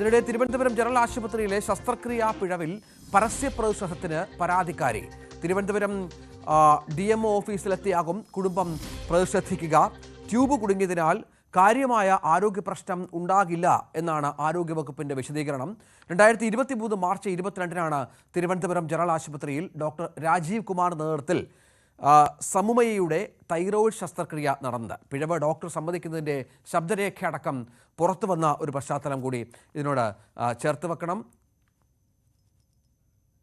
ഇതിനിടെ തിരുവനന്തപുരം ജനറൽ ആശുപത്രിയിലെ ശസ്ത്രക്രിയാ പിഴവിൽ പരസ്യപ്രതിഷേധത്തിന് പരാതിക്കാരി. തിരുവനന്തപുരം DMO ഓഫീസിലെത്തിയാകും കുടുംബം പ്രതിഷേധിക്കുക. ട്യൂബ് കുടുങ്ങിയതിനാൽ കാര്യമായ ആരോഗ്യ പ്രശ്നം ഉണ്ടാകില്ല എന്നാണ് ആരോഗ്യവകുപ്പിന്റെ വിശദീകരണം. 2023 മാർച്ച് 22-നാണ് തിരുവനന്തപുരം ജനറൽ ആശുപത്രിയിൽ ഡോക്ടർ രാജീവ് കുമാർ നേതൃത്വത്തിൽ സമുമയയുടെ തൈറോയ്ഡ് ശസ്ത്രക്രിയ നടന്നത്. പിഴവ് ഡോക്ടർ സമ്മതിക്കുന്നതിൻ്റെ ശബ്ദരേഖ അടക്കം പുറത്തു വന്ന ഒരു പശ്ചാത്തലം കൂടി ഇതിനോട് ചേർത്ത് വെക്കണം.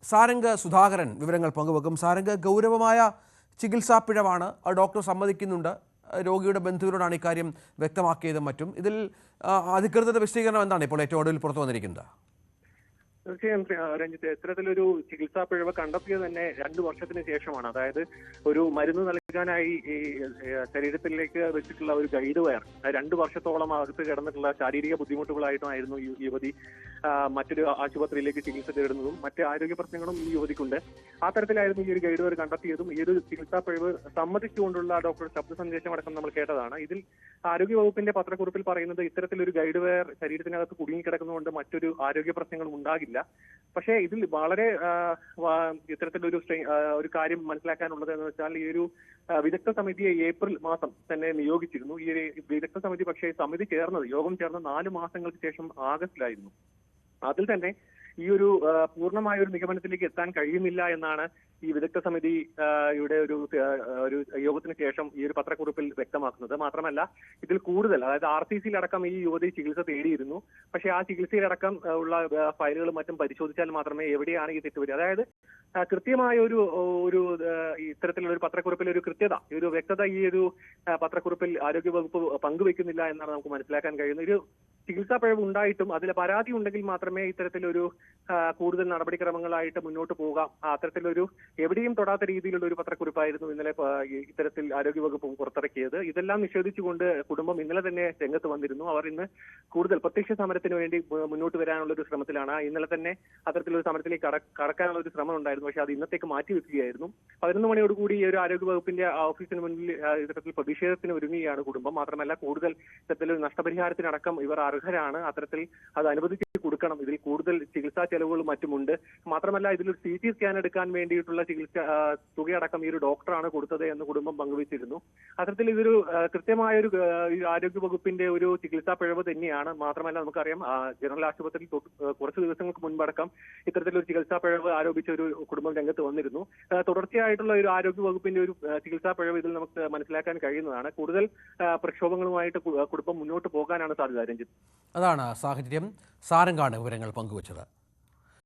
സാരംഗ് സുധാകരൻ വിവരങ്ങൾ പങ്കുവെക്കും. സാരംഗ്, ഗൗരവമായ ചികിത്സാ പിഴവാണ്, ഡോക്ടർ സമ്മതിക്കുന്നുണ്ട്. രോഗിയുടെ ബന്ധുവിനോടാണ് ഇക്കാര്യം വ്യക്തമാക്കിയതും മറ്റും. ഇതിൽ അധികൃതരുടെ വിശദീകരണം എന്താണ് ഇപ്പോൾ ഏറ്റവും ഒടുവിൽ പുറത്തു വന്നിരിക്കുന്നത്? തീർച്ചയായും രഞ്ജിത്ത്, ഇത്തരത്തിലൊരു ചികിത്സാ പിഴവ് കണ്ടെത്തിയത് തന്നെ 2 വർഷത്തിന് ശേഷമാണ്. അതായത് ഒരു മരുന്ന് നൽകാനായി ഈ ശരീരത്തിലേക്ക് വെച്ചിട്ടുള്ള ഒരു ഗൈഡ് വയർ 2 വർഷത്തോളം അകത്ത് കിടന്നിട്ടുള്ള ശാരീരിക ബുദ്ധിമുട്ടുകളായിട്ടായിരുന്നു ഈ യുവതി മറ്റൊരു ആശുപത്രിയിലേക്ക് ചികിത്സ തേടുന്നതും മറ്റ് ആരോഗ്യ പ്രശ്നങ്ങളും ഈ യുവതിക്കുണ്ട്. ആ തരത്തിലായിരുന്നു ഈ ഒരു ഗൈഡ് വയർ കണ്ടെത്തിയതും. ഈ ഒരു ചികിത്സാ പിഴവ് സമ്മതിച്ചുകൊണ്ടുള്ള ഡോക്ടർ ശബ്ദ സന്ദേശം അടക്കം നമ്മൾ കേട്ടതാണ്. ഇതിൽ ആരോഗ്യവകുപ്പിന്റെ പത്രക്കുറിപ്പിൽ പറയുന്നത് ഇത്തരത്തിലൊരു ഗൈഡ് വയർ ശരീരത്തിനകത്ത് കുടുങ്ങിക്കിടക്കുന്നതുകൊണ്ട് മറ്റൊരു ആരോഗ്യ പ്രശ്നങ്ങളും ഉണ്ടാകില്ല. പക്ഷേ ഇതിൽ വളരെ ഇത്തരത്തിലൊരു ഒരു കാര്യം മനസ്സിലാക്കാനുള്ളത് എന്ന് വെച്ചാൽ ഈ ഒരു വിദഗ്ധ സമിതിയെ ഏപ്രിൽ മാസം തന്നെ നിയോഗിച്ചിരുന്നു. ഈ ഒരു വിദഗ്ധ സമിതി പക്ഷേ യോഗം ചേർന്ന 4 മാസങ്ങൾക്ക് ശേഷം ആഗസ്റ്റിലായിരുന്നു. അതിൽ തന്നെ ഈ ഒരു പൂർണ്ണമായ ഒരു നിഗമനത്തിലേക്ക് എത്താൻ കഴിയുന്നില്ല എന്നാണ് ഈ വിദഗ്ധ സമിതി ഒരു യോഗത്തിന് ശേഷം ഈ ഒരു പത്രക്കുറിപ്പിൽ വ്യക്തമാക്കുന്നത്. മാത്രമല്ല, ഇതിൽ കൂടുതൽ, അതായത് RCC-യിലടക്കം ഈ യുവതി ചികിത്സ തേടിയിരുന്നു. പക്ഷേ ആ ചികിത്സയിലടക്കം ഉള്ള ഫയലുകളും മറ്റും പരിശോധിച്ചാൽ മാത്രമേ എവിടെയാണ് ഈ തെറ്റ് വരിക, അതായത് കൃത്യമായ ഒരു ഇത്തരത്തിലുള്ള ഒരു പത്രക്കുറിപ്പിൽ ഒരു കൃത്യത, ഒരു വ്യക്തത ഈ ഒരു പത്രക്കുറിപ്പിൽ ആരോഗ്യവകുപ്പ് പങ്കുവെക്കുന്നില്ല എന്നാണ് നമുക്ക് മനസ്സിലാക്കാൻ കഴിയുന്നത്. ഒരു ചികിത്സാ പിഴവ് ഉണ്ടായിട്ടും അതിൽ പരാതി ഉണ്ടെങ്കിൽ മാത്രമേ ഇത്തരത്തിലൊരു കൂടുതൽ നടപടിക്രമങ്ങളായിട്ട് മുന്നോട്ട് പോകാം. അത്തരത്തിലൊരു എവിടെയും തൊടാത്ത രീതിയിലുള്ള ഒരു പത്രക്കുറിപ്പായിരുന്നു ഇന്നലെ ഇത്തരത്തിൽ ആരോഗ്യവകുപ്പ് പുറത്തിറക്കിയത്. ഇതെല്ലാം നിഷേധിച്ചുകൊണ്ട് കുടുംബം ഇന്നലെ തന്നെ രംഗത്ത് വന്നിരുന്നു. അവർ ഇന്ന് കൂടുതൽ പ്രത്യക്ഷ സമരത്തിന് വേണ്ടി മുന്നോട്ട് വരാനുള്ള ഒരു ശ്രമത്തിലാണ്. ഇന്നലെ തന്നെ അത്തരത്തിലൊരു സമരത്തിലേക്ക് കടക്കാനുള്ള ഒരു ശ്രമം ഉണ്ടായിരുന്നു. പക്ഷേ അത് ഇന്നത്തേക്ക് മാറ്റിവെക്കുകയായിരുന്നു. 11 മണിയോടുകൂടി ഈ ഒരു ആരോഗ്യവകുപ്പിന്റെ ഓഫീസിന് മുന്നിൽ ഇത്തരത്തിൽ പ്രതിഷേധത്തിന് ഒരുങ്ങുകയാണ് കുടുംബം. മാത്രമല്ല, കൂടുതൽ ഇത്തരത്തിലൊരു നഷ്ടപരിഹാരത്തിനടക്കം ഇവർ അർഹരാണ്. അത്തരത്തിൽ അത് അനുവദിച്ച് കൊടുക്കണം. ഇതിൽ കൂടുതൽ ചികിത്സാ ചെലവുകളും മറ്റുമുണ്ട്. മാത്രമല്ല, ഇതിലൊരു CT സ്കാൻ എടുക്കാൻ വേണ്ടിയിട്ടുള്ള ചികിത്സ തുകയടക്കം ഈ ഒരു ഡോക്ടറാണ് കൊടുത്തത് എന്ന് കുടുംബം പങ്കുവച്ചിരുന്നു. അത്തരത്തിൽ ഇതൊരു കൃത്യമായൊരു ആരോഗ്യ വകുപ്പിന്റെ ഒരു ചികിത്സാ പിഴവ് തന്നെയാണ്. മാത്രമല്ല, നമുക്കറിയാം ജനറൽ ആശുപത്രിയിൽ കുറച്ച് ദിവസങ്ങൾക്ക് മുൻപടക്കം ഇത്തരത്തിലൊരു ചികിത്സാ പിഴവ് ആരോപിച്ച ഒരു കുടുംബം രംഗത്ത് വന്നിരുന്നു. തുടർച്ചയായിട്ടുള്ള ഒരു ആരോഗ്യ വകുപ്പിന്റെ ഒരു ചികിത്സാ പിഴവ് ഇതിൽ നമുക്ക് മനസ്സിലാക്കാൻ കഴിയുന്നതാണ്. കൂടുതൽ പ്രക്ഷോഭങ്ങളുമായിട്ട് കുടുംബം മുന്നോട്ട് പോകാനാണ് സാധ്യത. രഞ്ജിത്ത്, അതാണ് സാഹചര്യം. സാരംഗാണ് വിവരങ്ങൾ പങ്കുവച്ചത്.